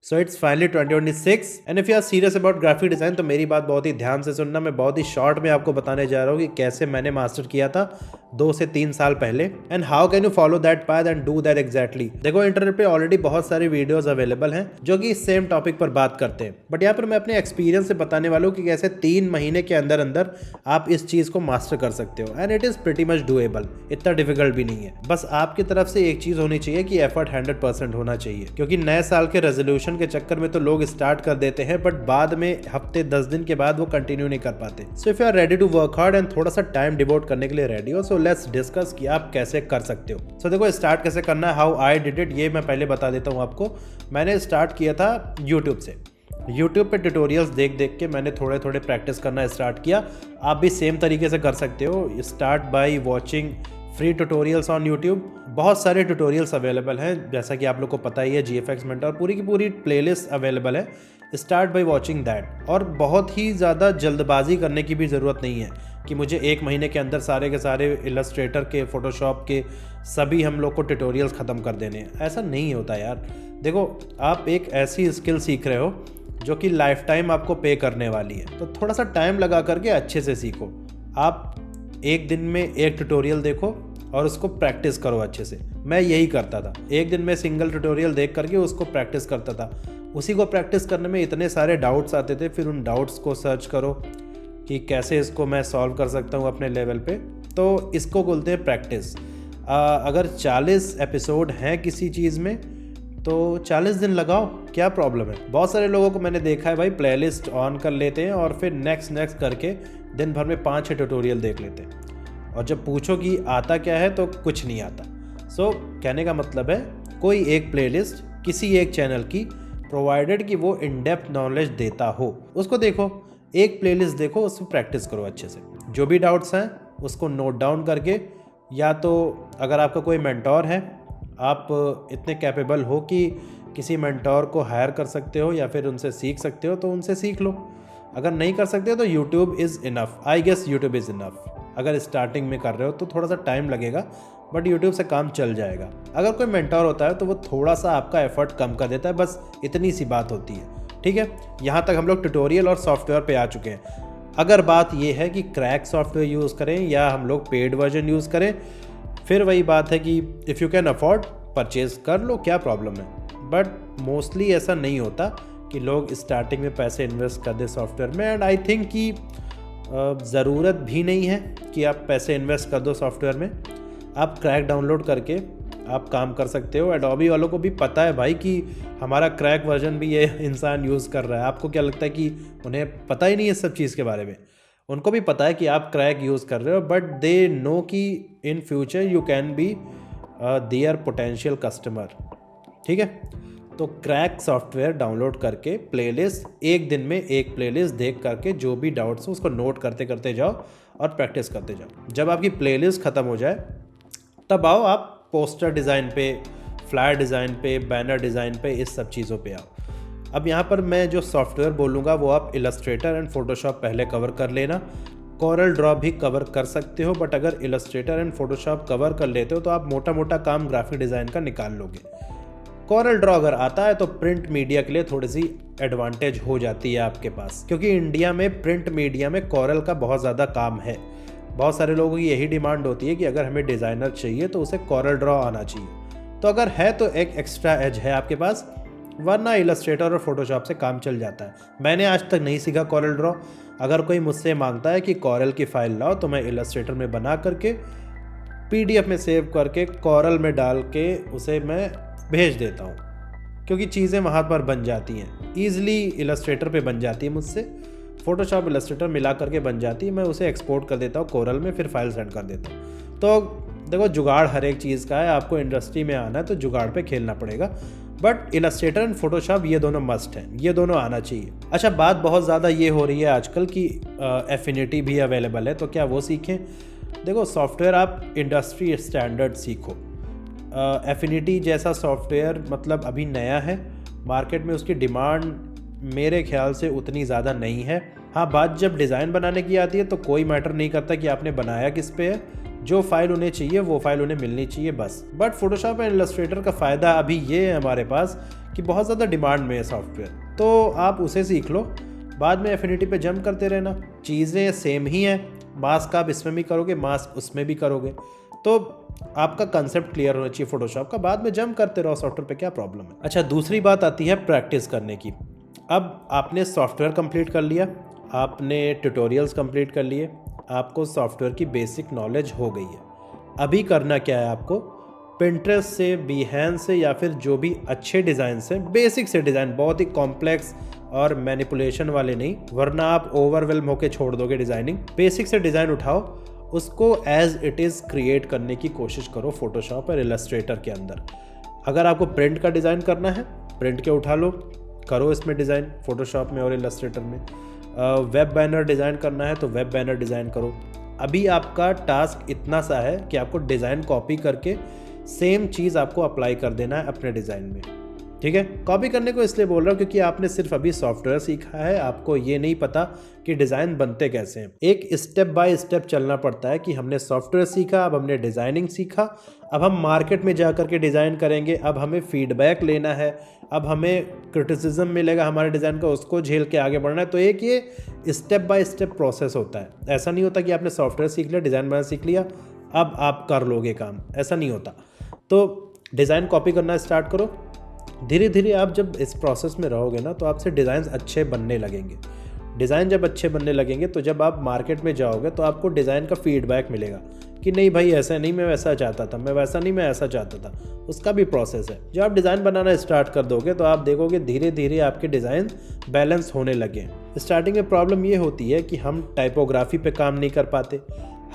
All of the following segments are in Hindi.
So it's finally 2026 and if you are serious about graphic design तो मेरी बात बहुत ही ध्यान से सुनना। मैं बहुत ही शॉर्ट में आपको बताने जा रहा हूँ कि कैसे मैंने मास्टर किया था 2 से 3 साल पहले and how can you follow that path and do that exactly. देखो इंटरनेट पे ऑलरेडी बहुत सारी वीडियोस अवेलेबल हैं जो कि सेम टॉपिक पर बात करते हैं, बट यहाँ पर मैं अपने एक्सपीरियंस से बताने वाला हूँ कि कैसे 3 महीने के अंदर अंदर आप इस चीज को मास्टर कर सकते हो and it is pretty much doable. इतना डिफिकल्ट भी नहीं है, बस आपकी तरफ से एक चीज होनी चाहिए कि एफर्ट 100% होना चाहिए। क्योंकि नए साल के रेजोल्यूशन के चक्कर में तो लोग स्टार्ट कर देते हैं बट बाद में हफ्ते 10 दिन के बाद वो कंटिन्यू नहीं कर पाते। So if you are ready to work hard and थोड़ा सा टाइम डिवोट करने के लिए रेडी हो, सो लेट्स डिस्कस कि आप कैसे कर सकते हो। सो देखो स्टार्ट कैसे करना है, हाउ आई डिड इट, ये मैं पहले बता देता हूँ आपको। मैंने स्टार्ट किया था यूट्यूब से। यूट्यूब पे ट्यूटोरियल्स देख देख के मैंने थोड़े थोड़े प्रैक्टिस करना स्टार्ट किया। आप भी सेम तरीके से कर सकते हो। Start by watching free tutorials on YouTube. बहुत सारे ट्यूटोरियल्स अवेलेबल हैं, जैसा कि आप लोग को पता ही है। GFX मेंटर पूरी की पूरी प्लेलिस्ट अवेलेबल है। Start by watching that. और बहुत ही ज़्यादा जल्दबाजी करने की भी ज़रूरत नहीं है कि मुझे 1 महीने के अंदर सारे के सारे इलस्ट्रेटर के, फोटोशॉप के सभी हम लोग को ट्यूटोरियल्स ख़त्म कर देने हैं। ऐसा नहीं होता यार। देखो आप एक ऐसी स्किल सीख रहे हो जो कि लाइफ टाइम आपको पे करने वाली है, तो थोड़ा सा टाइम लगा करके अच्छे से सीखो। आप एक दिन में एक ट्यूटोरियल देखो और उसको प्रैक्टिस करो अच्छे से। मैं यही करता था, एक दिन में सिंगल ट्यूटोरियल देख करके उसको प्रैक्टिस करता था। उसी को प्रैक्टिस करने में इतने सारे डाउट्स आते थे, फिर उन डाउट्स को सर्च करो कि कैसे इसको मैं सॉल्व कर सकता हूँ अपने लेवल पे। तो इसको बोलते हैं प्रैक्टिस। अगर 40 एपिसोड हैं किसी चीज़ में तो 40 दिन लगाओ, क्या प्रॉब्लम है। बहुत सारे लोगों को मैंने देखा है भाई, प्लेलिस्ट ऑन कर लेते हैं और फिर नेक्स्ट करके दिन भर में 5-6 ट्यूटोरियल देख लेते हैं, और जब पूछो कि आता क्या है तो कुछ नहीं आता। सो कहने का मतलब है कोई एक प्लेलिस्ट किसी एक चैनल की, प्रोवाइडेड कि वो इन डेप्थ नॉलेज देता हो, उसको देखो। एक प्लेलिस्ट देखो, उसमें प्रैक्टिस करो अच्छे से। जो भी डाउट्स हैं उसको नोट डाउन करके, या तो अगर आपका कोई मेंटोर है, आप इतने कैपेबल हो कि किसी मेंटोर को हायर कर सकते हो या फिर उनसे सीख सकते हो, तो उनसे सीख लो। अगर नहीं कर सकते हो तो YouTube is enough. I guess YouTube is enough. अगर स्टार्टिंग में कर रहे हो तो थोड़ा सा टाइम लगेगा, बट यूट्यूब से काम चल जाएगा। अगर कोई मेंटोर होता है तो वो थोड़ा सा आपका एफर्ट कम कर देता है, बस इतनी सी बात होती है। ठीक है, यहाँ तक हम लोग ट्यूटोरियल और सॉफ्टवेयर पे आ चुके हैं। अगर बात ये है कि क्रैक सॉफ्टवेयर यूज़ करें या हम लोग पेड वर्जन यूज़ करें, फिर वही बात है कि if you can afford purchase कर लो, क्या प्रॉब्लम है। बट मोस्टली ऐसा नहीं होता कि लोग स्टार्टिंग में पैसे इन्वेस्ट कर दें सॉफ्टवेयर में, एंड आई थिंक कि ज़रूरत भी नहीं है कि आप पैसे इन्वेस्ट कर दो सॉफ्टवेयर में। आप क्रैक डाउनलोड करके आप काम कर सकते हो। एडोबी वालों को भी पता है भाई कि हमारा क्रैक वर्जन भी ये इंसान यूज़ कर रहा है। आपको क्या लगता है कि उन्हें पता ही नहीं है सब चीज़ के बारे में? उनको भी पता है कि आप क्रैक यूज़ कर रहे हो, बट दे नो कि in future you can be their potential customer. ठीक है, तो क्रैक सॉफ्टवेयर डाउनलोड करके प्लेलिस्ट, एक दिन में एक प्लेलिस्ट देख करके जो भी डाउट्स हो उसको नोट करते करते जाओ और प्रैक्टिस करते जाओ। जब आपकी प्लेलिस्ट ख़त्म हो जाए तब आओ आप पोस्टर डिज़ाइन पे, फ्लायर डिज़ाइन पे, बैनर डिज़ाइन पे, इस सब चीज़ों पे आओ। अब यहाँ पर मैं जो सॉफ्टवेयर बोलूँगा वो आप इलस्ट्रेटर एंड फोटोशॉप पहले कवर कर लेना। कॉरल ड्रॉ भी कवर कर सकते हो, बट अगर इलस्ट्रेटर एंड फोटोशॉप कवर कर लेते हो तो आप मोटा मोटा काम ग्राफिक डिज़ाइन का निकाल लोगे। कॉरल ड्रॉ अगर आता है तो प्रिंट मीडिया के लिए थोड़ी सी एडवांटेज हो जाती है आपके पास, क्योंकि इंडिया में प्रिंट मीडिया में कॉरल का बहुत ज़्यादा काम है। बहुत सारे लोगों की यही डिमांड होती है कि अगर हमें डिज़ाइनर चाहिए तो उसे कॉरल ड्रॉ आना चाहिए। तो अगर है तो एक एक्स्ट्रा एज है आपके पास, वरना इलस्ट्रेटर और फोटोशॉप से काम चल जाता है। मैंने आज तक नहीं सीखा कॉरल ड्रॉ। अगर कोई मुझसे मांगता है कि कॉरल की फ़ाइल लाओ तो मैं इलस्ट्रेटर में बना करके PDF में सेव करके कॉरल में डाल के उसे मैं भेज देता हूँ, क्योंकि चीज़ें वहाँ पर बन जाती हैं ईज़िली। इलस्ट्रेटर पे बन जाती है मुझसे, फोटोशॉप इलस्ट्रेटर मिला करके बन जाती है। मैं उसे एक्सपोर्ट कर देता हूँ कॉरल में, फिर फाइल सेंड कर देता हूँ। तो देखो जुगाड़ हर एक चीज़ का है। आपको इंडस्ट्री में आना है तो जुगाड़ पे खेलना पड़ेगा, बट इलस्ट्रेटर एंड फोटोशॉप ये दोनों मस्ट हैं, ये दोनों आना चाहिए। अच्छा, बात बहुत ज़्यादा ये हो रही है आजकल कि एफिनिटी भी अवेलेबल है, तो क्या वो सीखें? देखो सॉफ्टवेयर आप इंडस्ट्री स्टैंडर्ड सीखो। एफिनिटी जैसा सॉफ्टवेयर मतलब अभी नया है मार्केट में, उसकी डिमांड मेरे ख्याल से उतनी ज़्यादा नहीं है। हाँ, बात जब डिज़ाइन बनाने की आती है तो कोई मैटर नहीं करता कि आपने बनाया किस पे है, जो फाइल उन्हें चाहिए वो फाइल उन्हें मिलनी चाहिए बस। बट फोटोशॉप एंड इलस्ट्रेटर का फ़ायदा अभी ये है हमारे पास कि बहुत ज़्यादा डिमांड में है सॉफ्टवेयर, तो आप उसे सीख लो, बाद में एफिनिटी पे जंप करते रहना। चीज़ें सेम ही हैं, मास्क आप इसमें भी करोगे, मास्क उसमें भी करोगे, तो आपका कंसेप्ट क्लियर होना चाहिए फोटोशॉप का, बाद में जंप करते रहो सॉफ्टवेयर पे, क्या प्रॉब्लम है। अच्छा, दूसरी बात आती है प्रैक्टिस करने की। अब आपने सॉफ्टवेयर कंप्लीट कर लिया, आपने ट्यूटोरियल्स कंप्लीट कर लिए, आपको सॉफ्टवेयर की बेसिक नॉलेज हो गई है। अभी करना क्या है आपको, पिंटरेस्ट से, बिहेंस से या फिर जो भी अच्छे डिज़ाइन से, बेसिक से डिज़ाइन, बहुत ही कॉम्प्लेक्स और मैनिपुलेशन वाले नहीं, वरना आप ओवरवेलम होके छोड़ दोगे डिज़ाइनिंग। बेसिक से डिज़ाइन उठाओ, उसको एज इट इज़ क्रिएट करने की कोशिश करो फोटोशॉप और इलस्ट्रेटर के अंदर। अगर आपको प्रिंट का डिज़ाइन करना है, प्रिंट के उठा लो, करो इसमें डिज़ाइन फोटोशॉप में और इलस्ट्रेटर में। वेब बैनर डिज़ाइन करना है तो वेब बैनर डिज़ाइन करो। अभी आपका टास्क इतना सा है कि आपको डिज़ाइन कॉपी करके सेम चीज़ आपको अप्लाई कर देना है अपने डिज़ाइन में, ठीक है। कॉपी करने को इसलिए बोल रहा हूँ क्योंकि आपने सिर्फ अभी सॉफ्टवेयर सीखा है, आपको ये नहीं पता कि डिज़ाइन बनते कैसे हैं। एक स्टेप बाय स्टेप चलना पड़ता है कि हमने सॉफ्टवेयर सीखा, अब हमने डिज़ाइनिंग सीखा, अब हम मार्केट में जा कर के डिज़ाइन करेंगे, अब हमें फीडबैक लेना है, अब हमें क्रिटिसिज्म मिलेगा हमारे डिज़ाइन का, उसको झेल के आगे बढ़ना है। तो एक ये स्टेप बाय स्टेप प्रोसेस होता है। ऐसा नहीं होता कि आपने सॉफ्टवेयर सीख लिया, डिज़ाइन बनाना सीख लिया, अब आप कर लोगे काम, ऐसा नहीं होता। तो डिज़ाइन कॉपी करना स्टार्ट करो, धीरे धीरे आप जब इस प्रोसेस में रहोगे ना तो आपसे डिज़ाइन अच्छे बनने लगेंगे। डिज़ाइन जब अच्छे बनने लगेंगे तो जब आप मार्केट में जाओगे तो आपको डिज़ाइन का फीडबैक मिलेगा कि नहीं भाई ऐसा नहीं, मैं वैसा चाहता था, मैं वैसा नहीं, मैं ऐसा चाहता था। उसका भी प्रोसेस है। जब आप डिज़ाइन बनाना स्टार्ट कर दोगे तो आप देखोगे धीरे धीरे आपके डिज़ाइन बैलेंस होने लगे। स्टार्टिंग में प्रॉब्लम ये होती है कि हम टाइपोग्राफी पे काम नहीं कर पाते,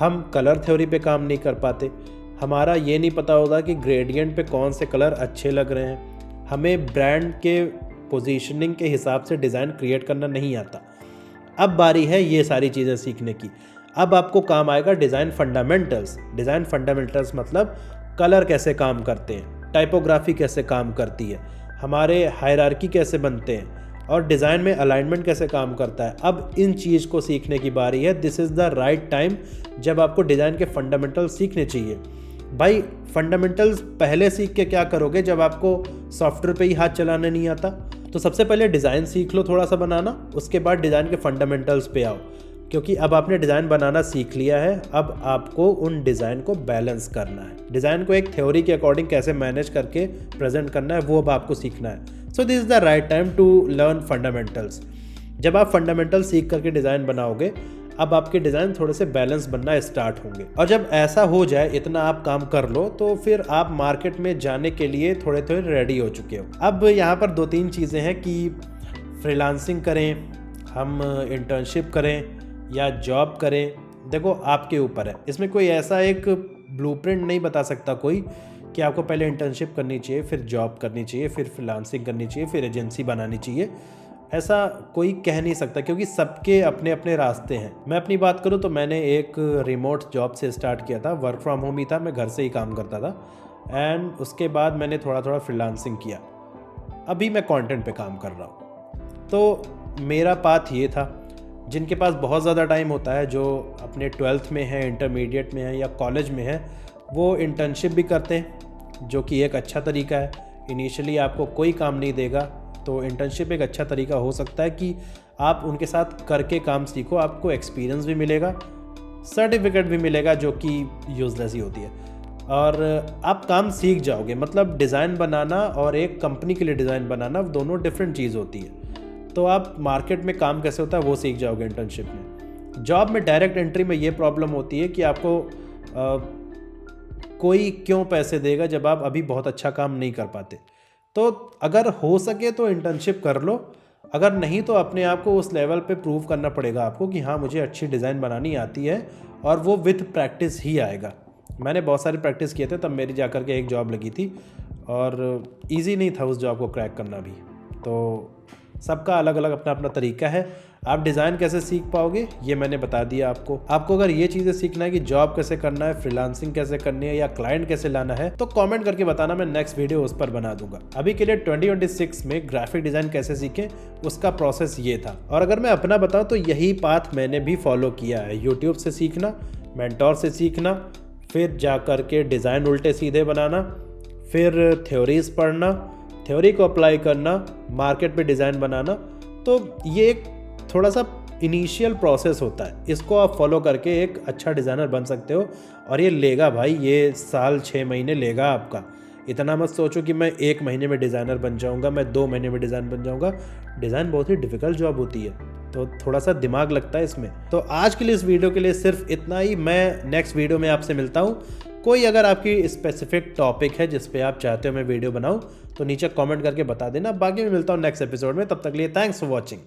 हम कलर थ्योरी पे काम नहीं कर पाते, हमारा ये नहीं पता होता कि ग्रेडियंट पे कौन से कलर अच्छे लग रहे हैं, हमें ब्रांड के पोजीशनिंग के हिसाब से डिज़ाइन क्रिएट करना नहीं आता। अब बारी है ये सारी चीज़ें सीखने की। अब आपको काम आएगा डिज़ाइन फंडामेंटल्स। डिज़ाइन फंडामेंटल्स मतलब कलर कैसे काम करते हैं, टाइपोग्राफी कैसे काम करती है, हमारे हायरार्की कैसे बनते हैं और डिज़ाइन में अलाइनमेंट कैसे काम करता है। अब इन चीज़ को सीखने की बारी है। This is the right time जब आपको डिज़ाइन के फंडामेंटल्स सीखने चाहिए। भाई फंडामेंटल्स पहले सीख के क्या करोगे जब आपको सॉफ्टवेयर पे ही हाथ चलाना नहीं आता। तो सबसे पहले डिज़ाइन सीख लो थोड़ा सा बनाना, उसके बाद डिज़ाइन के फंडामेंटल्स पे आओ, क्योंकि अब आपने डिज़ाइन बनाना सीख लिया है। अब आपको उन डिज़ाइन को बैलेंस करना है, डिज़ाइन को एक थ्योरी के अकॉर्डिंग कैसे मैनेज करके प्रेजेंट करना है वो अब आपको सीखना है। So this is the right time to learn fundamentals. जब आप फंडामेंटल्स सीख करके डिज़ाइन बनाओगे अब आपके डिज़ाइन थोड़े से बैलेंस बनना स्टार्ट होंगे। और जब ऐसा हो जाए, इतना आप काम कर लो, तो फिर आप मार्केट में जाने के लिए थोड़े थोड़े रेडी हो चुके हो। अब यहाँ पर 2-3 चीज़ें हैं कि फ्रीलांसिंग करें, हम इंटर्नशिप करें या जॉब करें, देखो आपके ऊपर है। इसमें कोई ऐसा एक ब्लूप्रिंट नहीं बता सकता कोई कि आपको पहले इंटर्नशिप करनी चाहिए, फिर जॉब करनी चाहिए, फिर फ्रीलांसिंग करनी चाहिए, फिर एजेंसी बनानी चाहिए। ऐसा कोई कह नहीं सकता क्योंकि सबके अपने अपने रास्ते हैं। मैं अपनी बात करूं तो मैंने एक रिमोट जॉब से स्टार्ट किया था, वर्क फ्रॉम होम ही था, मैं घर से ही काम करता था। एंड उसके बाद मैंने थोड़ा थोड़ा फ्रीलांसिंग किया, अभी मैं कंटेंट पे काम कर रहा हूं। तो मेरा पाथ ये था। जिनके पास बहुत ज़्यादा टाइम होता है, जो अपने 12th में है, इंटरमीडिएट में है या कॉलेज में है, वो इंटर्नशिप भी करते हैं, जो कि एक अच्छा तरीका है। इनिशियली आपको कोई काम नहीं देगा तो इंटर्नशिप एक अच्छा तरीका हो सकता है कि आप उनके साथ करके काम सीखो, आपको एक्सपीरियंस भी मिलेगा, सर्टिफिकेट भी मिलेगा, जो कि यूज़लेस ही होती है, और आप काम सीख जाओगे। मतलब डिज़ाइन बनाना और एक कंपनी के लिए डिज़ाइन बनाना दोनों डिफरेंट चीज़ होती है। तो आप मार्केट में काम कैसे होता है वो सीख जाओगे इंटर्नशिप में। जॉब में डायरेक्ट एंट्री में ये प्रॉब्लम होती है कि आपको कोई क्यों पैसे देगा जब आप अभी बहुत अच्छा काम नहीं कर पाते। तो अगर हो सके तो इंटर्नशिप कर लो, अगर नहीं तो अपने आप को उस लेवल पे प्रूव करना पड़ेगा आपको कि हाँ मुझे अच्छी डिज़ाइन बनानी आती है, और वो विथ प्रैक्टिस ही आएगा। मैंने बहुत सारी प्रैक्टिस किए थे, तब मेरी जाकर के एक जॉब लगी थी, और इजी नहीं था उस जॉब को क्रैक करना भी। तो सबका अलग अलग अपना अपना तरीका है। आप डिज़ाइन कैसे सीख पाओगे ये मैंने बता दिया आपको। आपको अगर ये चीज़ें सीखना है कि जॉब कैसे करना है, फ्रीलांसिंग कैसे करनी है या क्लाइंट कैसे लाना है, तो कमेंट करके बताना, मैं नेक्स्ट वीडियो उस पर बना दूंगा। अभी के लिए 2026 में ग्राफिक डिज़ाइन कैसे सीखें उसका प्रोसेस ये था। और अगर मैं अपना बताऊँ तो यही पाथ मैंने भी फॉलो किया है। यूट्यूब से सीखना, मेंटोर से सीखना, फिर जा कर के डिज़ाइन उल्टे सीधे बनाना, फिर थ्योरीज पढ़ना, थ्योरी को अप्लाई करना, मार्केट पे डिज़ाइन बनाना। तो ये एक थोड़ा सा इनिशियल प्रोसेस होता है, इसको आप फॉलो करके एक अच्छा डिज़ाइनर बन सकते हो। और ये लेगा भाई, ये साल 6 महीने लेगा आपका। इतना मत सोचो कि मैं 1 महीने में डिज़ाइनर बन जाऊंगा, मैं 2 महीने में डिज़ाइन बन जाऊंगा। डिज़ाइन बहुत ही डिफ़िकल्ट जॉब होती है, तो थोड़ा सा दिमाग लगता है इसमें। तो आज के लिए इस वीडियो के लिए सिर्फ इतना ही। मैं नेक्स्ट वीडियो में आपसे मिलता हूँ। कोई अगर आपकी स्पेसिफिक टॉपिक है जिस पे आप चाहते हो मैं वीडियो बनाऊँ तो नीचे कमेंट करके बता देना। बाकी मैं मिलता हूँ नेक्स्ट एपिसोड में, तब तक के लिए थैंक्स फॉर वॉचिंग।